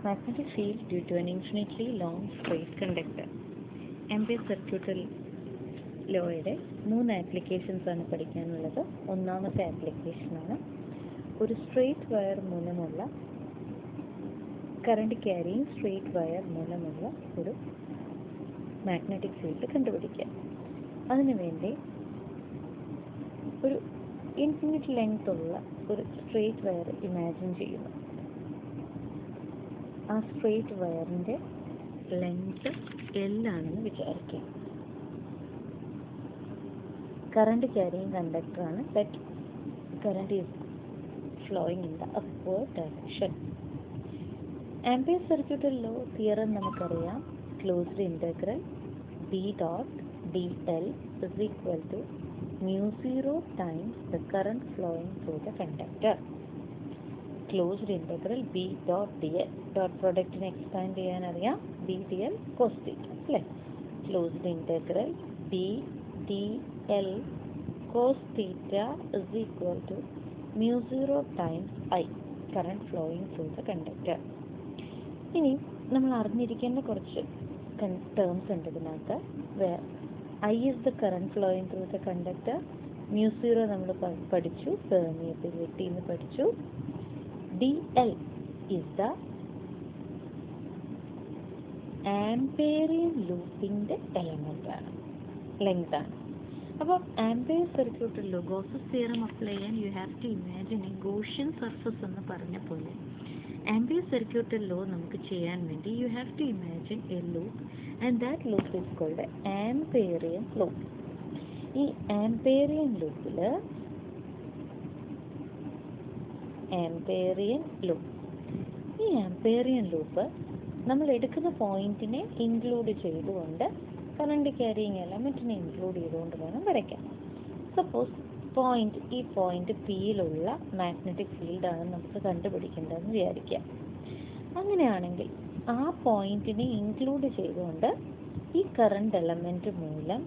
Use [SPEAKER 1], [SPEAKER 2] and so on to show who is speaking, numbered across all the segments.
[SPEAKER 1] Magnetic field due to an infinitely long straight conductor. Ampere circuit ലോയുടെ 3 applications ആണ് പഠിക്കാനുള്ളത്. ഒന്നാമത്തെ ആപ്ലിക്കേഷനാണ് ഒരു സ്ട്രെയിറ്റ് വയർ മൂലമുള്ള കറണ്ട് ക്യാരിയിങ് സ്ട്രെയിറ്റ് വയർ മൂലമുള്ള ഒരു മാഗ്നറ്റിക് ഫീൽഡ് കണ്ടുപിടിക്കുക. അതിനുവേണ്ടി ഒരു ഇൻഫിനിറ്റ് ലെങ്ത് ഉള്ള ഒരു സ്ട്രെയിറ്റ് വയർ ഇമാജിൻ ചെയ്യുന്നു. ആ സ്ട്രെയിറ്റ് വയറിൻ്റെ ലെങ്ത് L ആണെന്ന് വിചാരിക്കുക. കറണ്ട് ക്യാരിയിങ് കണ്ടക്ടറാണ്. That current is flowing in the upward direction. Ampere circuit law theorem നമുക്കറിയാം. Closed integral B dot dl is equal to mu 0 times the current flowing through the conductor. Closed integral B dot dl dot productനെ expand ചെയ്യാൻ അറിയാം. B dl cos theta അല്ലേ. Closed integral B dl cos theta is equal to mu 0 times I, current flowing through the conductor. ഇനി നമ്മൾ അറിഞ്ഞിരിക്കേണ്ട കുറച്ച് terms ഉണ്ട് ഇതിനകത്ത്. I is the current flowing through the conductor. mu 0 നമ്മൾ പഠിച്ചു, permeability എന്ന് പഠിച്ചു. dl is the ആംപേരിയൻ ലൂപ്പിൻ്റെ എലമെൻ്റ് ആണ്, ലെങ്ത് ആണ്. അപ്പോൾ ആംപിയർ സർക്യൂട്ടിൽ ഗോസസ് തിയറം അപ്ലൈ ചെയ്യാൻ you have to imagine a Gaussian surface എന്ന് പറഞ്ഞ പോലെ ആംപിയർ സർക്യൂട്ടിൽ ലോ നമുക്ക് ചെയ്യാൻ വേണ്ടി you have to imagine a loop and that loop is called Amperian loop. ഈ ആംപേരിയൻ ലൂപ്പിൽ ഈ ആംപേരിയൻ ലൂപ്പ് നമ്മൾ എടുക്കുന്ന പോയിന്റിനെ ഇൻക്ലൂഡ് ചെയ്തുകൊണ്ട് കറണ്ട് ക്യാരിയിങ് എലമെന്റിനെ ഇൻക്ലൂഡ് ചെയ്തുകൊണ്ട് വേണം വരയ്ക്കാൻ. സപ്പോസ് ഈ പോയിന്റ് പിയിലുള്ള മാഗ്നറ്റിക് ഫീൽഡാണ് നമുക്ക് കണ്ടുപിടിക്കേണ്ടതെന്ന് വിചാരിക്കാം. അങ്ങനെയാണെങ്കിൽ ആ പോയിന്റിനെ ഇൻക്ലൂഡ് ചെയ്തുകൊണ്ട് ഈ കറണ്ട് എലമെന്റ് മൂലം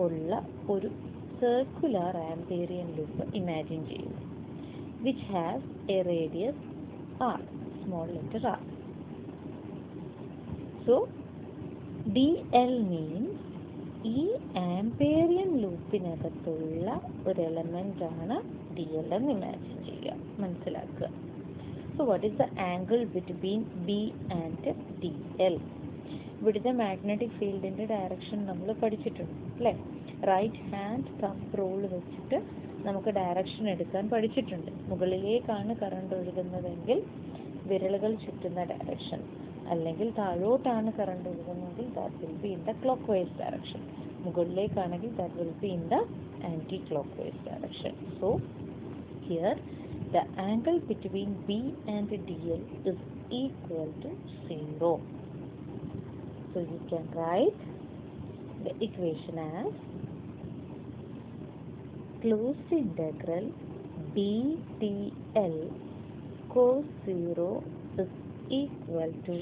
[SPEAKER 1] ഉള്ള ഒരു സർക്കുലർ ആംപേരിയൻ ലൂപ്പ് ഇമാജിൻ ചെയ്യുന്നു, which has a radius r, small letter r. So dl means ഈ ആംപേരിയൻ ലൂപ്പിനകത്തുള്ള ഒരു എലമെന്റ് ആണ് dl എന്ന് ഇമാജിൻ ചെയ്യുക, മനസ്സിലാക്കുക. So what is the angle between B and dl? ഇവിടുത്തെ മാഗ്നറ്റിക് ഫീൽഡിന്റെ ഡയറക്ഷൻ നമ്മൾ പഠിച്ചിട്ടുണ്ട് അല്ലേ. റൈറ്റ് ഹാൻഡ് തംബ് റൂൾ വെച്ചിട്ട് നമുക്ക് ഡയറക്ഷൻ എടുക്കാൻ പഠിച്ചിട്ടുണ്ട്. മുകളിലേക്കാണ് കറണ്ട് ഒഴുകുന്നതെങ്കിൽ വിരലുകൾ ചുറ്റുന്ന ഡയറക്ഷൻ, അല്ലെങ്കിൽ താഴോട്ടാണ് കറണ്ട് ഒഴുകുന്നതെങ്കിൽ that will be in the clock vice direction. മുകളിലേക്കാണെങ്കിൽ that will be in the anti clock vice direction. So here the angle between B and dl is equal to 0. So you can write the equation as closed integral B dl cos 0 is equal to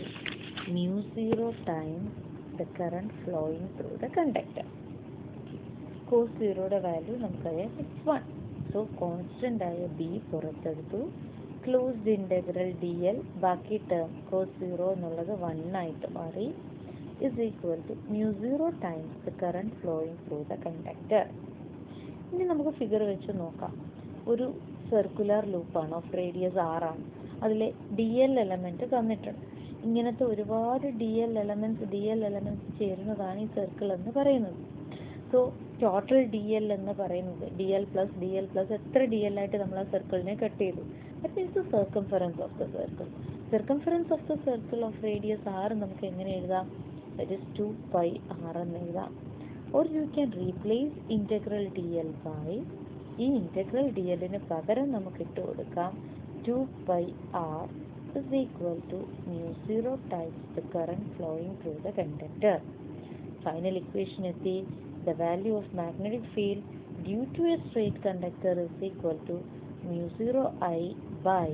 [SPEAKER 1] mu 0 times the current flowing through the conductor. cos 0യുടെ value നമുക്കറിയാം, it's 1. So constant ആയ B പുറത്തെടുത്തു. Closed integral dl, ബാക്കി term cos 0 എന്നുള്ളത് 1 ആയിട്ട് മാറി, is equal to mu 0 times the current flowing through the conductor. ഇനി നമുക്ക് ഫിഗർ വെച്ച് നോക്കാം. ഒരു സർക്കുലർ ലൂപ്പാണ്, ഓഫ് റേഡിയസ് r ആണ്. അതിലെ dl എലമെന്റ് തന്നിട്ടുണ്ട്. ഇങ്ങനത്തെ ഒരുപാട് dl എലമെന്റ്സ് ചേരുന്നതാണ് ഈ സർക്കിൾ എന്ന് പറയുന്നത്. സോ ടോട്ടൽ dl എന്ന് പറയുന്നത് dl പ്ലസ് എത്ര dl ആയിട്ട് നമ്മൾ ആ സർക്കിളിനെ കട്ട് ചെയ്തു. That means the circumference of the circle. Circumference of the circle of radius r നമുക്ക് എങ്ങനെ എഴുതാം? ദാറ്റ് ഈസ് 2πr എന്ന് എഴുതാം. or you can replace integral dl by ഈ ഇന്റഗ്രൽ dlന് പകരം നമുക്ക് ഇട്ട് കൊടുക്കാം 2πr is equal to mu 0 times the current flowing through the conductor. Final equation എത്തി. The value of magnetic field due to a straight conductor is equal to mu 0 I by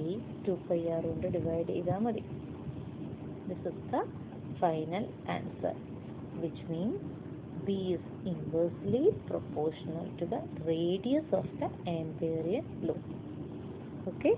[SPEAKER 1] 2πr കൊണ്ട് divide ചെയ്താൽ മതി. This is the final answer, which means B is inversely proportional to the radius of the amperian loop. Okay.